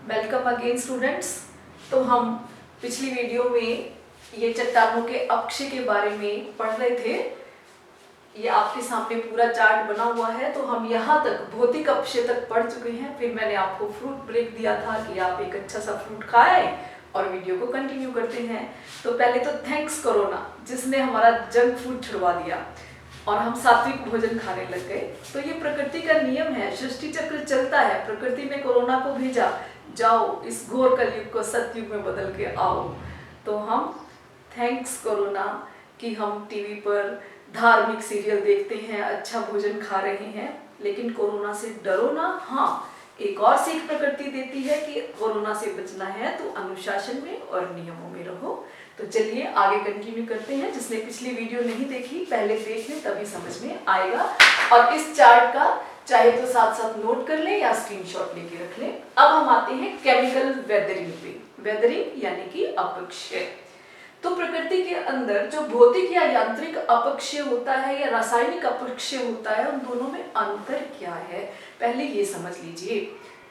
Welcome again students. तो हम पिछली वीडियो में ये चट्टानों के अक्षय के बारे में पढ़ रहे थे। ये आपके सामने पूरा चार्ट बना हुआ है। तो हम यहाँ तक भौतिक अक्षय तक पढ़ चुके हैं। फिर मैंने आपको फ्रूट ब्रेक दिया था कि आप एक अच्छा सा फ्रूट खाएं और वीडियो को कंटिन्यू करते हैं। तो पहले तो थैंक्स कोरोना, जिसने हमारा जंक फूड छुड़वा दिया और हम सात्विक भोजन खाने लग गए। तो ये प्रकृति का नियम है, सृष्टि चक्र चलता है। प्रकृति ने कोरोना को भेजा, जाओ इस घोर कलयुग को सतयुग में बदल के आओ। तो हम थैंक्स कोरोना कि हम टीवी पर धार्मिक सीरियल देखते हैं, अच्छा भोजन खा रहे हैं, लेकिन कोरोना से डरो ना। हाँ, एक और सीख प्रकृति देती है कि कोरोना से बचना है तो अनुशासन में और नियमों में रहो। तो चलिए आगे कंटिन्यू करते हैं। जिसने पिछली वीडियो नहीं देखी पहले देख लें, तभी समझ में आएगा। और इस चार्ट का चाहे तो साथ साथ नोट कर लें या स्क्रीनशॉट लेके रख लें। अब हम आते हैं केमिकल वेदरिंग पे। वेदरिंग यानी कि अपक्षय। तो प्रकृति के अंदर जो भौतिक या यांत्रिक अपक्षय होता है या रासायनिक अपक्षय होता है, उन दोनों में अंतर क्या है पहले ये समझ लीजिए।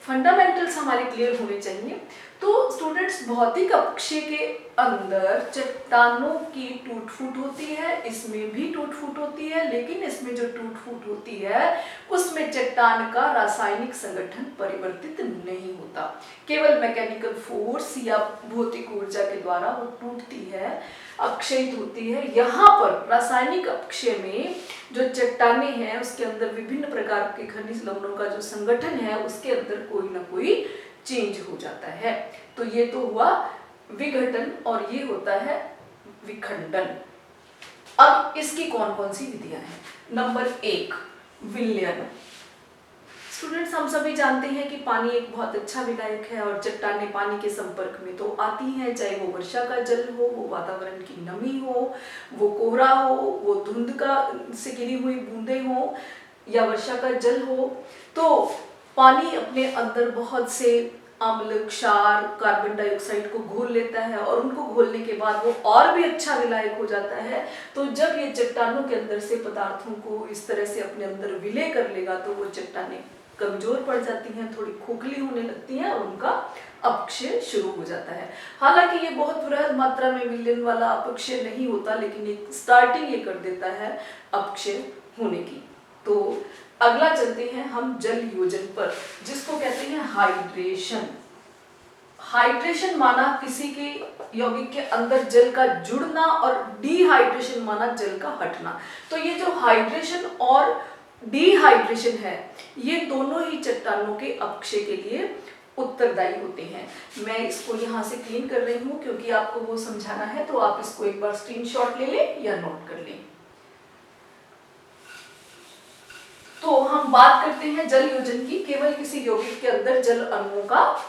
फंडामेंटल्स हमारे क्लियर होने चाहिए। तो स्टूडेंट्स, भौतिक अपक्षय के अंदर चट्टानों की टूट फूट होती है, इसमें भी टूट फूट होती है, लेकिन इसमें जो टूट फूट होती है उसमें चट्टान का रासायनिक संगठन परिवर्तित नहीं होता। केवल मैकेनिकल फोर्स या भौतिक ऊर्जा के द्वारा वो टूटती है, अक्षयित होती है। यहाँ पर रासायनिक अपक्षय में जो चट्टानें हैं उसके अंदर विभिन्न प्रकार के खनिज लवणों का जो संगठन है उसके अंदर कोई ना कोई चेंज हो जाता है। तो ये तो हुआ विघटन और ये होता है विखंडन। अब इसकी कौन कौन सी विधियां हैं। नंबर 1, विलयन। स्टूडेंट्स, हम सभी जानते हैं कि पानी एक बहुत अच्छा विलायक है और चट्टानें पानी के संपर्क में तो आती हैं, चाहे वो वर्षा का जल हो, वो वातावरण की नमी हो, वो कोहरा हो, वो धुंध का से गिरी हुई बूंदें हो या वर्षा का जल हो। तो पानी अपने अंदर बहुत से अम्ल, क्षार, कार्बन डाइऑक्साइड को घोल लेता है और उनको घोलने के बाद वो और भी अच्छा विलायक हो जाता है। तो जब ये चट्टानों के अंदर से पदार्थों को इस तरह से अपने अंदर विलय कर लेगा तो वो चट्टानें कमजोर पड़ जाती हैं, थोड़ी खोखली होने लगती हैं और उनका अपक्षय शुरू हो जाता है। हालांकि ये बहुत वृहद मात्रा में विलयन वाला अपक्षय नहीं होता, लेकिन एक स्टार्टिंग ये कर देता है अपक्षय होने की। तो अगला चलते हैं हम जल योजन पर, जिसको कहते हैं हाइड्रेशन। हाइड्रेशन माना किसी के यौगिक के अंदर जल का जुड़ना और डिहाइड्रेशन माना जल का हटना। तो ये जो हाइड्रेशन और डिहाइड्रेशन है ये दोनों ही चट्टानों के अपक्षय के लिए उत्तरदायी होते हैं। मैं इसको यहाँ से क्लीन कर रही हूँ क्योंकि आपको वो समझाना है, तो आप इसको एक बार स्क्रीनशॉट ले लें या नोट कर लें। तो हम बात करते हैं जल योजन की। केवल किसी यौगिक के अंदर जल अणुओं का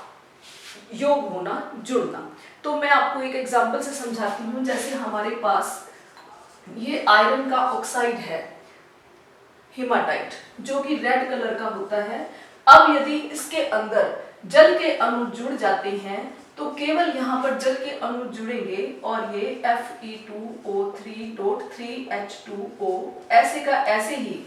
योग होना, जुड़ना। तो मैं आपको एक एग्जांपल से समझाती हूँ। जैसे हमारे पास ये आयरन का ऑक्साइड है, हेमाटाइट, जो कि रेड कलर का होता है। अब यदि इसके अंदर जल के अणु जुड़ जाते हैं तो केवल यहाँ पर जल के अणु जुड़ेंगे और ये Fe2O3.3H2O ऐसे का ऐसे ही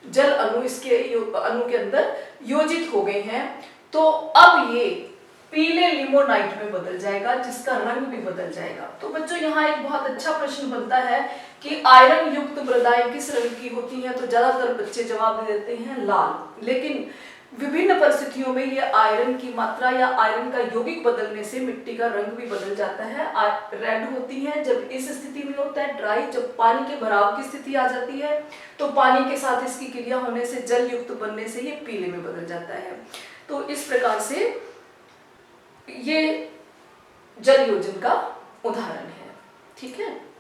जल अणु इसके अणु के अंदर योजित हो गए हैं। तो अब ये पीले लिमोनाइट में बदल जाएगा, जिसका रंग भी बदल जाएगा। तो बच्चों, यहाँ एक बहुत अच्छा प्रश्न बनता है कि आयरन युक्त मृदाएं किस रंग की होती हैं। तो ज्यादातर बच्चे जवाब दे देते हैं लाल, लेकिन विभिन्न परिस्थितियों में ये आयरन की मात्रा या आयरन का यौगिक बदलने से मिट्टी का रंग भी बदल जाता है। रेड होती है जब इस स्थिति में होता है ड्राई, जब पानी के भराव की स्थिति आ जाती है तो पानी के साथ इसकी क्रिया होने से जल युक्त बनने से ये पीले में बदल जाता है। तो इस प्रकार से ये जल योजन का उदाहरण है। ठीक है।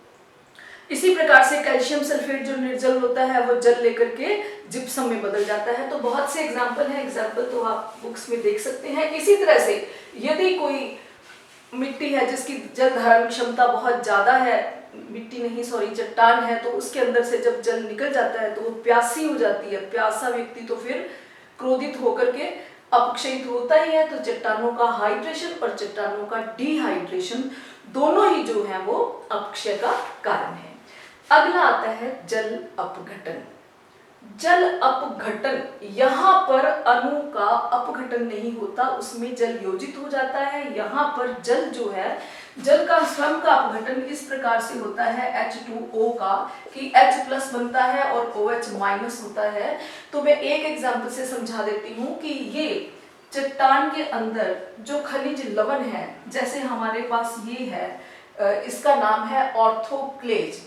इसी प्रकार से कैल्शियम सल्फेट जो निर्जल होता है वो जल लेकर के जिप्सम में बदल जाता है। तो बहुत से एग्जाम्पल हैं, एग्जाम्पल तो आप बुक्स में देख सकते हैं। इसी तरह से यदि कोई मिट्टी है जिसकी जल धारण क्षमता बहुत ज्यादा है, मिट्टी नहीं सॉरी चट्टान है, तो उसके अंदर से जब जल निकल जाता है तो वो प्यासी हो जाती है। प्यासा व्यक्ति तो फिर क्रोधित होकर के अपक्षयित होता ही है। तो चट्टानों का हाइड्रेशन और चट्टानों का डिहाइड्रेशन दोनों ही जो है वो अपक्षय का कारण है। अगला आता है जल अपघटन। जल अपघटन, यहाँ पर अणु का अपघटन नहीं होता, उसमें जल योजित हो जाता है। यहाँ पर जल जो है, जल का स्वयं का अपघटन इस प्रकार से होता है H2O का, कि H प्लस बनता है और OH माइनस होता है। तो मैं एक एग्जाम्पल से समझा देती हूँ कि ये चट्टान के अंदर जो खनिज लवण है, जैसे हमारे पास ये है, इसका नाम है ऑर्थोक्लेज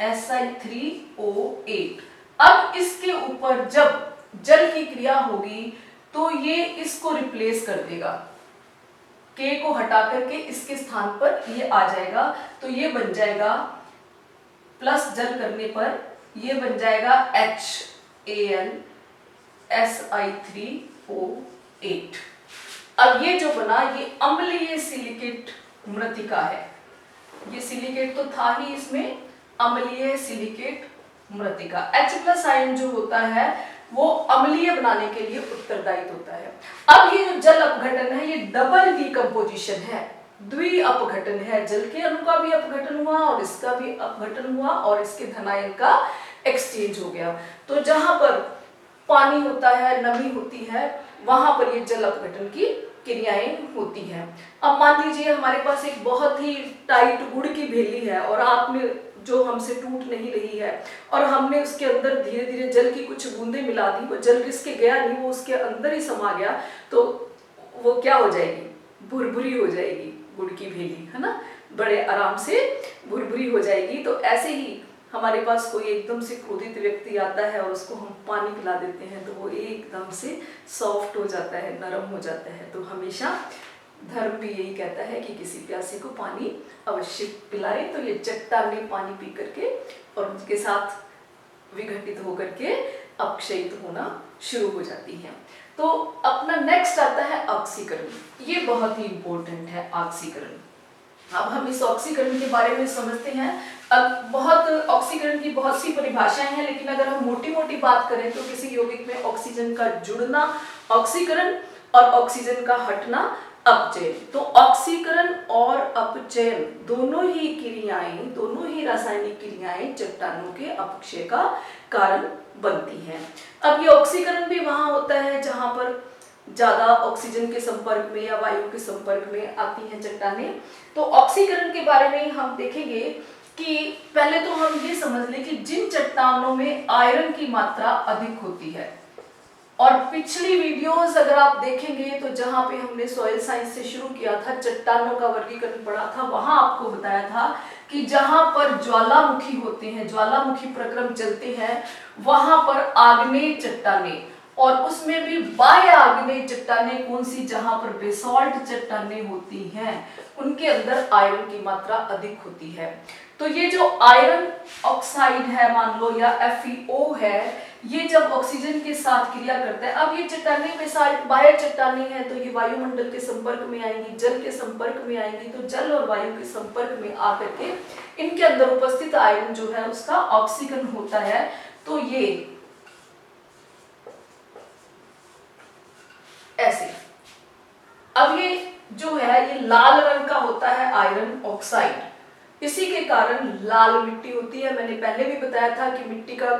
Si3O8। अब इसके ऊपर जब जल की क्रिया होगी तो ये इसको रिप्लेस कर देगा, K को हटा करके इसके स्थान पर ये आ जाएगा। तो ये बन जाएगा प्लस जल करने पर ये बन जाएगा HAlSi3O8। अब ये जो बना ये अम्लीय सिलिकेट मृतिका है। ये सिलिकेट तो था ही, इसमें अम्लीय सिलिकेट मृतिका। H प्लस आयन जो होता है वो अम्लीय बनाने के लिए उत्तरदायी होता है। अब ये जो जल अपघटन है ये डबल डीकम्पोजिशन है, द्वि अपघटन है। जल के अणु का भी अपघटन हुआ और इसका भी अपघटन हुआ और इसके धनायन का एक्सचेंज हो गया। तो जहां पर पानी होता है, नमी होती है, वहां पर ये जल अपघटन की क्रियाएं होती हैं। अब मान लीजिए हमारे पास एक बहुत ही टाइट गुड़ की भेली है और आपने जो हमसे टूट नहीं रही है और हमने उसके अंदर धीरे धीरे जल की कुछ बूंदें मिला दी, वो जल किसके गया नहीं, वो उसके अंदर ही समा गया, तो वो क्या हो जाएगी, भुरभुरी हो जाएगी गुड़ की भेली, है ना, बड़े आराम से भुरभुरी हो जाएगी। तो ऐसे ही हमारे पास कोई एकदम से क्रोधित व्यक्ति आता है और उसको हम पानी पिला देते हैं तो वो एकदम से सॉफ्ट हो जाता है, नरम हो जाता है। तो हमेशा धर्म भी यही कहता है कि किसी प्यासे को पानी अवश्य पिलाए। तो ये चट्टाने पानी पी करके और उनके साथ विघटित होकर के अपक्षयित होना शुरू हो जाती हैं। तो अपना नेक्स्ट आता है ऑक्सीकरण। ये बहुत ही इंपॉर्टेंट है ऑक्सीकरण। अब हम इस ऑक्सीकरण के बारे में समझते हैं। अब बहुत ऑक्सीकरण की बहुत सी परिभाषाएं हैं, लेकिन अगर हम मोटी मोटी बात करें तो किसी यौगिक में ऑक्सीजन का जुड़ना ऑक्सीकरण और ऑक्सीजन का हटना अपचयन। तो ऑक्सीकरण और अपचयन दोनों ही क्रियाएं, दोनों ही रासायनिक क्रियाएं चट्टानों के अपक्षय का कारण बनती हैं। अब ये ऑक्सीकरण भी वहां होता है जहां पर ज्यादा ऑक्सीजन के संपर्क में या वायु के संपर्क में आती हैं चट्टानें। तो ऑक्सीकरण के बारे में हम देखेंगे कि पहले तो हम ये समझ लें कि जिन चट्टानों में आयरन की मात्रा अधिक होती है, और पिछली वीडियोस अगर आप देखेंगे तो जहां पे हमने सॉइल साइंस से शुरू किया था, चट्टानों का वर्गीकरण पढ़ा था, वहां आपको बताया था कि जहां पर ज्वालामुखी होते हैं, ज्वालामुखी प्रक्रम चलते हैं, वहां पर आग्नेय चट्टानें, और उसमें भी बाह्य आग्नेय चट्टानें कौन सी, जहां पर बेसॉल्ट चट्टानें होती हैं, उनके अंदर आयरन की मात्रा अधिक होती है। तो ये जो आयरन ऑक्साइड है मान लो या FeO है, ये जब ऑक्सीजन के साथ क्रिया करता है, अब ये चट्टानें बेसाल्ट बाह्य चट्टानें हैं तो ये वायुमंडल के संपर्क में आएंगी, जल के संपर्क में आएंगी, तो जल और वायु के संपर्क में आकर के इनके अंदर उपस्थित आयरन जो है उसका ऑक्सीकरण होता है। तो ये ऐसे, अब ये जो है ये लाल रंग का होता है आयरन ऑक्साइड, इसी के कारण लाल मिट्टी होती है। मैंने पहले भी बताया था कि मिट्टी का,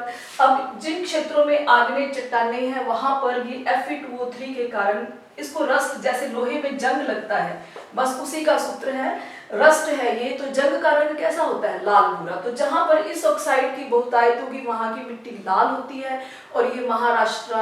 अब जिन क्षेत्रों में आग्नेय चट्टानें हैं वहां पर ये Fe2O3 के कारण इसको रस्ट, जैसे लोहे में जंग लगता है, बस उसी का सूत्र है, रस्ट है ये। तो जंग का रंग कैसा होता है, लाल भूरा। तो जहां पर इस ऑक्साइड की बहुतायत होगी वहां की मिट्टी लाल होती है, और ये महाराष्ट्र,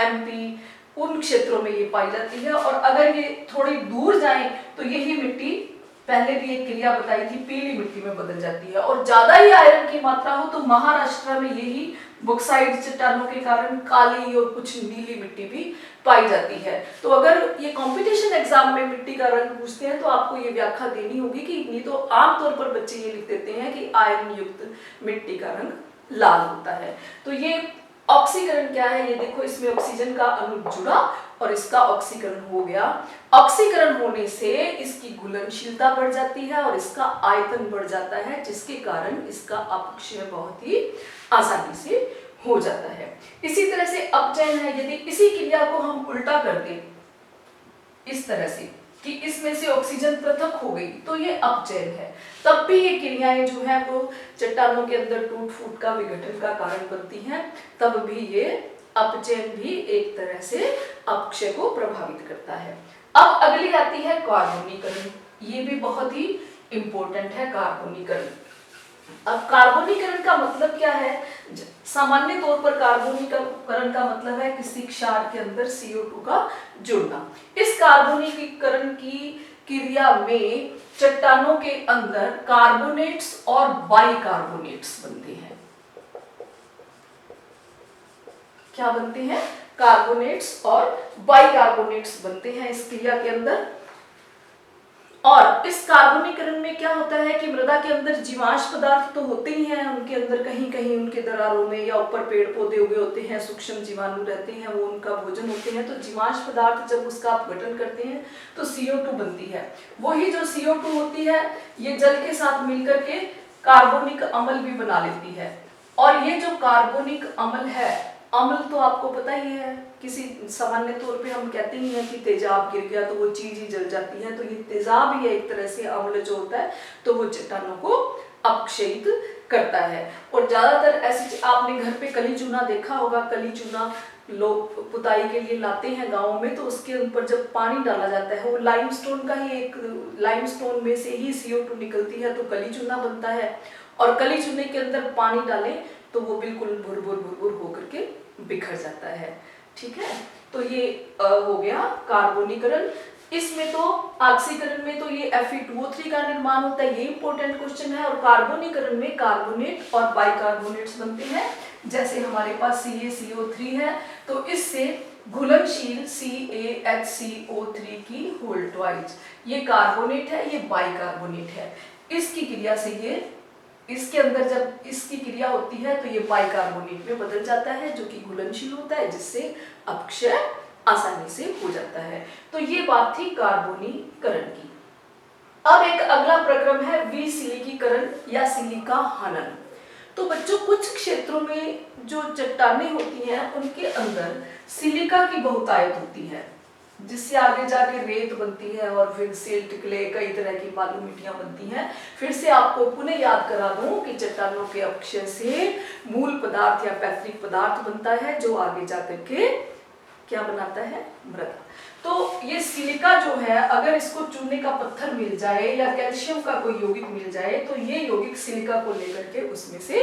MP उन क्षेत्रों में ये पाई जाती है। और अगर ये थोड़ी दूर जाए तो यही मिट्टी, पहले भी एक क्रिया बताई थी, पीली मिट्टी में बदल जाती है। और ज्यादा ही आयरन की मात्रा हो तो महाराष्ट्र में यही बॉक्साइट चट्टानों के कारण काली और कुछ नीली मिट्टी भी पाई जाती है। तो अगर ये कंपटीशन एग्जाम में मिट्टी का रंग पूछते हैं तो आपको ये व्याख्या देनी होगी कि नहीं तो आमतौर पर बच्चे ये लिख देते हैं कि आयरन युक्त मिट्टी का रंग लाल होता है। तो ये ऑक्सीकरण क्या है, ये देखो, इसमें ऑक्सीजन का अणु जुड़ा और इसका ऑक्सीकरण हो गया। ऑक्सीकरण होने से इसकी घुलनशीलता बढ़ जाती है और इसका आयतन बढ़ जाता है, जिसके कारण इसका अपक्षय बहुत ही आसानी से हो जाता है। इसी तरह से अपचयन है, यदि इसी क्रिया को हम उल्टा कर दें इस तरह से कि इसमें से ऑक्सीजन पृथक हो गई तो ये अपचयन है। तब भी ये क्रियाएं जो है वो चट्टानों के अंदर टूट फूट का विघटन का कारण बनती हैं, तब भी ये अपचयन भी एक तरह से अपक्षय को प्रभावित करता है। अब अगली आती है कार्बोनीकरण। ये भी बहुत ही इंपॉर्टेंट है कार्बोनीकरण। अब कार्बोनीकरण का मतलब क्या है? सामान्य तौर पर कार्बोनीकरण का मतलब है किसी क्षार के अंदर CO2 का जुड़ना। इस कार्बोनीकरण की क्रिया में चट्टानों के अंदर कार्बोनेट्स और बाइकार्बोनेट्स बनते हैं। क्या बनते हैं? कार्बोनेट्स और बाइकार्बोनेट्स बनते हैं इस क्रिया के अंदर। और इस कार्बोनीकरण में क्या होता है कि मृदा के अंदर जीवाश्म पदार्थ तो होते ही हैं, उनके अंदर कहीं कहीं उनके दरारों में या ऊपर पेड़ पौधे उगे होते हैं, सूक्ष्म जीवाणु रहते हैं, वो उनका भोजन होते हैं। तो जीवाश्म पदार्थ जब उसका अपघटन करते हैं तो CO2 बनती है। वही जो CO2 होती है ये जल के साथ मिलकर के कार्बोनिक अम्ल भी बना लेती है। और ये जो कार्बोनिक अम्ल है, अम्ल तो आपको पता ही है, किसी सामान्य तौर पे हम कहते ही हैं कि तेजाब गिर गया तो वो चीज ही जल जाती है, तो ये तेजाब ही एक तरह से अम्ल जो होता है तो वो चट्टानों को अपक्षयित करता है। और ज्यादातर ऐसी आपने घर पे कली चूना देखा होगा, कली चूना लोग पुताई के लिए लाते हैं गाँव में, तो उसके ऊपर जब पानी डाला जाता है वो लाइमस्टोन का ही एक लाइमस्टोन में से ही CO2 निकलती है तो कली चूना बनता है। और कली चूने के अंदर पानी डालें तो वो बिल्कुल भुरभुर भुरभुर होकर के बिखर जाता है। ठीक है, तो ये हो गया कार्बोनीकरण। इसमें तो ऑक्सीकरण में तो ये Fe2O3 का निर्माण होता है, ये इंपॉर्टेंट क्वेश्चन है। और कार्बोनीकरण में कार्बोनेट और बाइकार्बोनेट्स बनते हैं। जैसे हमारे पास CaCO3 है तो इससे घुलनशील CaHCO3 की होल ट्वाइस, ये कार्बोनेट है, ये बाइकार्बोनेट है। इसकी क्रिया से ये इसके अंदर जब इसकी क्रिया होती है तो ये बाइकार्बोनेट में बदल जाता है जो कि घुलनशील होता है, जिससे अपक्षय आसानी से हो जाता है। तो ये बात थी कार्बोनीकरण की। अब एक अगला प्रक्रम है विसिलिकीकरण या सिलिका हनन। तो बच्चों कुछ क्षेत्रों में जो चट्टानें होती हैं उनके अंदर सिलिका की बहुतायत होती है, जिससे आगे जाके रेत बनती है और फिर सिल्ट क्ले कई तरह की बालू मिट्टियां बनती हैं। फिर से आपको पुनः याद करा दूं कि चट्टानों के अपक्षय से मूल पदार्थ या पैतृक पदार्थ बनता है जो आगे जाकर के क्या बनाता है? मृदा। तो ये सिलिका जो है, अगर इसको चूने का पत्थर मिल जाए या कैल्शियम का कोई यौगिक मिल जाए तो ये यौगिक सिलिका को लेकर के उसमें से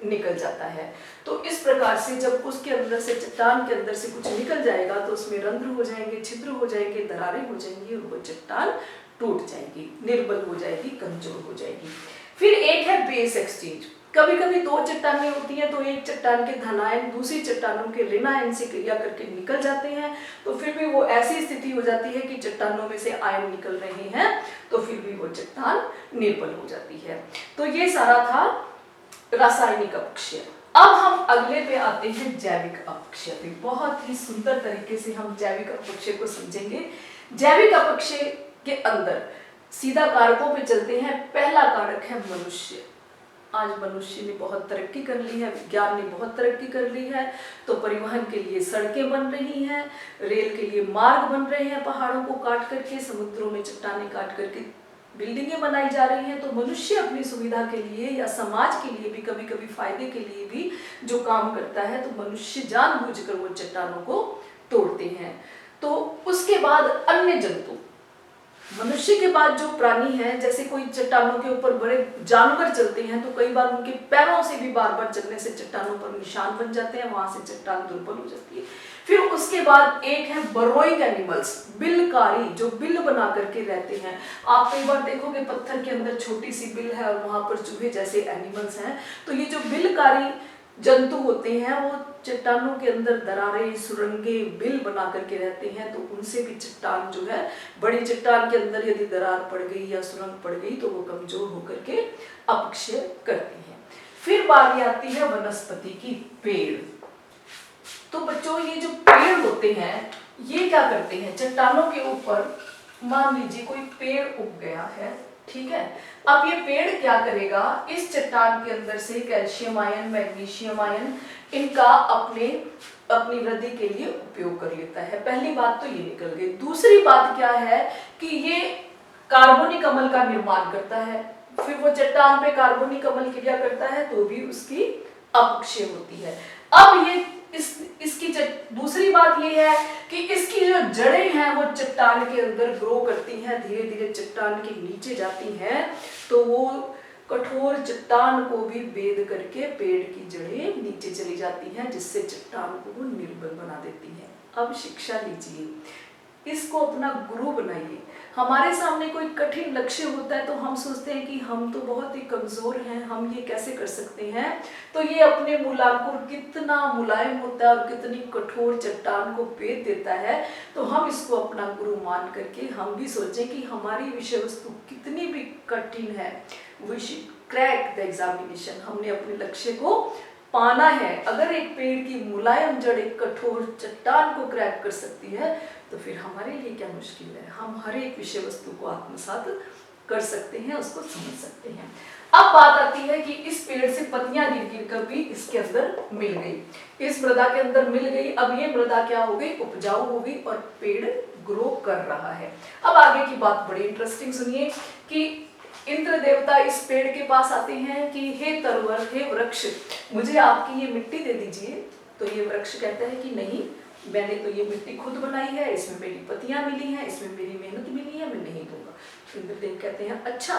निकल जाता है। तो इस प्रकार से जब उसके अंदर से, चट्टान के अंदर से कुछ निकल जाएगा तो उसमें रंध्र हो जाएंगे, छिद्र हो जाएंगे, दरारें हो जाएंगी और वो चट्टान टूट जाएगी, निर्बल हो जाएगी, कमजोर हो जाएगी। फिर एक है बेस एक्सचेंज। कभी कभी दो चट्टानें होती हैं तो एक चट्टान के धनायन दूसरी चट्टानों के ऋणायन से क्रिया करके निकल जाते हैं, तो फिर भी वो ऐसी स्थिति हो जाती है कि चट्टानों में से आयन निकल रहे हैं तो फिर भी वो चट्टान निर्बल हो जाती है। तो ये सारा था रासायनिक अपक्षय। अब हम अगले पे आते हैं जैविक अपक्षय। बहुत ही सुंदर तरीके से हम जैविक अपक्षय को समझेंगे। जैविक अपक्षय के अंदर सीधा कारकों पे चलते हैं। पहला कारक है मनुष्य। आज मनुष्य ने बहुत तरक्की कर ली है, विज्ञान ने बहुत तरक्की कर ली है, तो परिवहन के लिए सड़कें बन रही हैं, रेल के लिए मार्ग बन रहे हैं, पहाड़ों को काट करके, समुद्रों में चट्टानें काट करके बिल्डिंगें बनाई जा रही हैं। तो मनुष्य अपनी सुविधा के लिए या समाज के लिए भी, कभी कभी फायदे के लिए भी जो काम करता है, तो मनुष्य जानबूझकर वो चट्टानों को तोड़ते हैं। तो उसके बाद अन्य जंतु, मनुष्य के बाद जो प्राणी हैं, जैसे कोई चट्टानों के ऊपर बड़े जानवर चलते हैं तो कई बार उनके पैरों से भी बार बार चलने से चट्टानों पर निशान बन जाते हैं, वहां से चट्टान दुर्बल हो जाती है। फिर उसके बाद एक है बरोइंग एनिमल्स, बिलकारी, जो बिल बना करके रहते हैं। आप कई बार देखोगे पत्थर के अंदर छोटी सी बिल है और वहां पर चूहे जैसे एनिमल्स हैं। तो ये जो बिलकारी जंतु होते हैं वो चट्टानों के अंदर दरारें, सुरंगे, बिल बना करके रहते हैं, तो उनसे भी चट्टान जो है, बड़ी चट्टान के अंदर यदि दरार पड़ गई या सुरंग पड़ गई तो वो कमजोर होकर के अपक्षय करती है। फिर बारी आती है वनस्पति की, पेड़। तो बच्चों ये जो पेड़ होते हैं ये क्या करते हैं? चट्टानों के ऊपर मान लीजिए कोई पेड़ उग गया है ठीक है। अब ये पेड़ क्या करेगा, इस चट्टान के अंदर से कैल्शियम आयन, मैग्नीशियम आयन, इनका अपनी वृद्धि के लिए उपयोग कर लेता है। पहली बात तो ये निकल गई। दूसरी बात क्या है कि ये कार्बनिक अम्ल का निर्माण करता है। फिर वो चट्टान पे कार्बनिक अम्ल क्रिया करता है तो भी उसकी अपक्षय होती है। अब ये इसकी दूसरी बात ये है कि इसकी जो जड़ें हैं वो चट्टान के अंदर ग्रो करती हैं, धीरे धीरे चट्टान के नीचे जाती हैं, तो वो कठोर चट्टान को भी भेद करके पेड़ की जड़ें नीचे चली जाती हैं, जिससे चट्टान को वो निर्बल बना देती हैं। अब शिक्षा लीजिए, इसको अपना गुरु बनाइए। हमारे सामने कोई कठिन लक्ष्य होता है तो हम सोचते हैं कि हम तो बहुत ही कमजोर हैं, हम ये कैसे कर सकते हैं। तो ये अपने मूलांकुर कितना मुलायम होता है और कितनी कठोर चट्टान को भेद देता है। तो हम इसको अपना गुरु मान करके हम भी सोचें कि हमारी विषय वस्तु कितनी भी कठिन है, we should crack the examination. हमने अपने लक्ष्य को पाना है। अगर एक पेड़ की मुलायम जड़ एक कठोर चट्टान को क्रैक कर सकती है तो फिर हमारे लिए क्या मुश्किल है। हम हर एक विषय वस्तु को आत्मसात कर सकते हैं, उसको समझ सकते हैं। अब बात आती है कि इस पेड़ से पत्तियां गिर गिर कर भी इसके अंदर मिल गई, इस मृदा के अंदर मिल गई। अब ये मृदा क्या हो गई, उपजाऊ हो गई और पेड़ ग्रो कर रहा है। अब आगे की बात बड़ी इंटरेस्टिंग सुनिए कि इंद्र देवता इस पेड़ के पास आते हैं कि हे तरवर, हे वृक्ष, मुझे आपकी ये मिट्टी दे दीजिए। तो ये वृक्ष कहता है कि नहीं, मैंने तो ये मिट्टी खुद बनाई है, इसमें मेरी पत्तियां मिली हैं, इसमें मेरी मेहनत मिली है, मैं नहीं दूंगा। इंद्रदेव कहते हैं अच्छा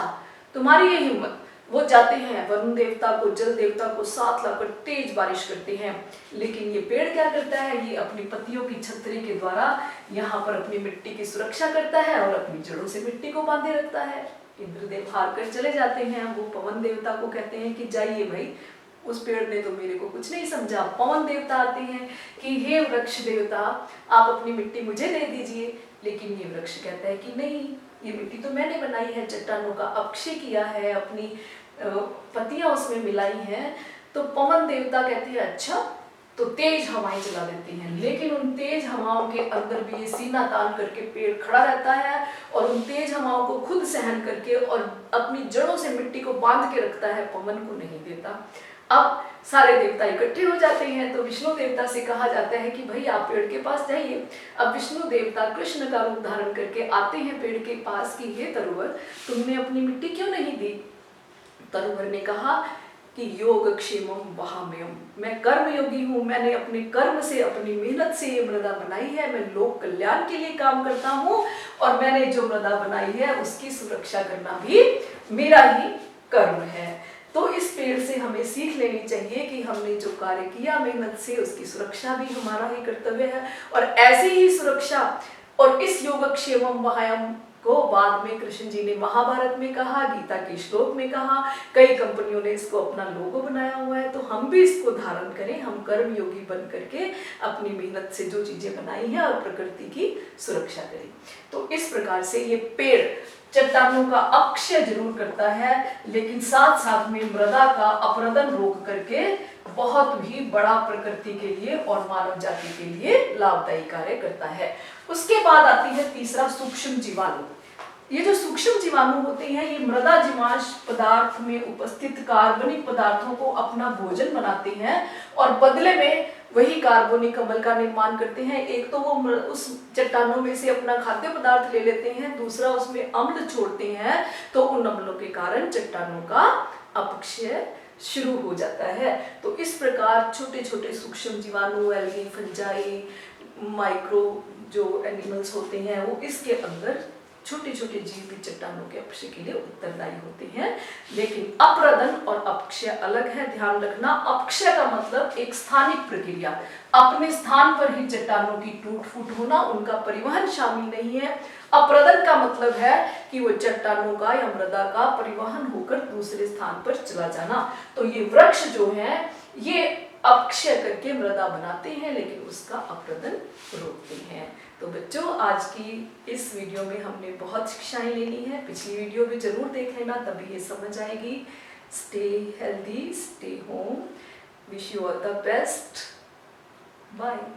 तुम्हारी ये हिम्मत। वो जाते हैं वरुण देवता को, जल देवता को साथ लाकर तेज बारिश करते हैं। लेकिन ये पेड़ क्या करता है, ये अपनी पत्तियों की छतरी के द्वारा यहाँ पर अपनी मिट्टी की सुरक्षा करता है और अपनी जड़ों से मिट्टी को बांधे रखता है। इंद्रदेव हार कर चले जाते हैं। वो पवन देवता को कहते हैं कि जाइए भाई, उस पेड़ ने तो मेरे को कुछ नहीं समझा। पवन देवता आते हैं कि हे वृक्ष देवता, आप अपनी मिट्टी मुझे दे दीजिए। लेकिन ये वृक्ष कहता है कि नहीं, ये मिट्टी तो मैंने बनाई है, चट्टानों का अपक्षय किया है, अपनी पत्तियां उसमें मिलाई हैं। तो पवन देवता कहते हैं अच्छा, तो तेज हवाएं चला देती हैं। लेकिन उन तेज हवाओं के अंदर भी ये सीना तान करके पेड़ खड़ा रहता है और उन तेज हवाओं को खुद सहन करके और अपनी जड़ों से मिट्टी को बांध के रखता है, पवन को नहीं देता। अब सारे देवता इकट्ठे हो जाते हैं तो विष्णु देवता से कहा जाता है कि भाई आप पेड़ के पास जाइए। अब विष्णु देवता कृष्ण का रूप धारण करके आते हैं पेड़ के पास कि हे तरुवर, तुमने अपनी मिट्टी क्यों नहीं दी। तरुवर ने कहा कि योगक्षेमम वहाम्यम, मैं कर्म योगी हूँ, मैंने अपने कर्म से, अपनी मेहनत से ये मृदा बनाई है, मैं लोक कल्याण के लिए काम करता हूँ और मैंने जो मृदा बनाई है उसकी सुरक्षा करना भी मेरा ही कर्म है। तो इस पेड़ से हमें सीख लेनी चाहिए कि हमने जो कार्य किया मेहनत से, उसकी सुरक्षा भी हमारा ही कर्तव्य है। और ऐसी ही सुरक्षा और इस योगक्षेमम वहाम्यम को बाद में कृष्ण जी ने महाभारत में कहा, गीता के श्लोक में कहा, कई कंपनियों ने इसको अपना लोगो बनाया हुआ है। तो हम भी इसको धारण करें, हम कर्म योगी बन करके अपनी मेहनत से जो चीजें बनाई हैं और प्रकृति की सुरक्षा करें। तो इस प्रकार से ये पेड़ चट्टानों का अपक्षय जरूर करता है, लेकिन साथ साथ में मृदा का अपरदन रोक करके बहुत ही बड़ा प्रकृति के लिए और मानव जाति के लिए लाभदायी कार्य करता है। उसके बाद आती है तीसरा, सूक्ष्म जीवाणु। ये जो सूक्ष्म जीवाणु होते हैं ये मृदा जीवांश पदार्थ में उपस्थित कार्बनिक पदार्थों को अपना भोजन बनाते हैं और बदले में वही कार्बनिक अम्ल का निर्माण करते हैं। एक तो वो उस चट्टानों में से अपना खाद्य पदार्थ ले लेते हैं, दूसरा उसमें अम्ल छोड़ते हैं। तो उन अम्लों के कारण चट्टानों का अपक्षय शुरू हो जाता है। तो इस प्रकार छोटे छोटे सूक्ष्म जीवाणु, एल्गी, फंजाई, माइक्रो जो एनिमल्स होते हैं वो इसके अंदर छोटे छोटे जीव भी चट्टानों के अपक्षय के लिए उत्तरदायी होते हैं। लेकिन अपरदन और अपक्षय अलग है, ध्यान रखना। अपक्षय का मतलब एक स्थानिक प्रक्रिया, अपने स्थान पर ही चट्टानों की टूट फूट होना, उनका परिवहन शामिल नहीं है। अपरदन का मतलब है कि वो चट्टानों का या मृदा का परिवहन होकर दूसरे स्थान पर चला जाना। तो ये वृक्ष जो है ये अपक्षय करके मृदा बनाते हैं लेकिन उसका अपरदन रोकते हैं। तो बच्चों, आज की इस वीडियो में हमने बहुत शिक्षाएं लेनी है। पिछली वीडियो भी जरूर देख लेना, तभी ये समझ आएगी। Stay healthy, stay home, wish you all the best, bye.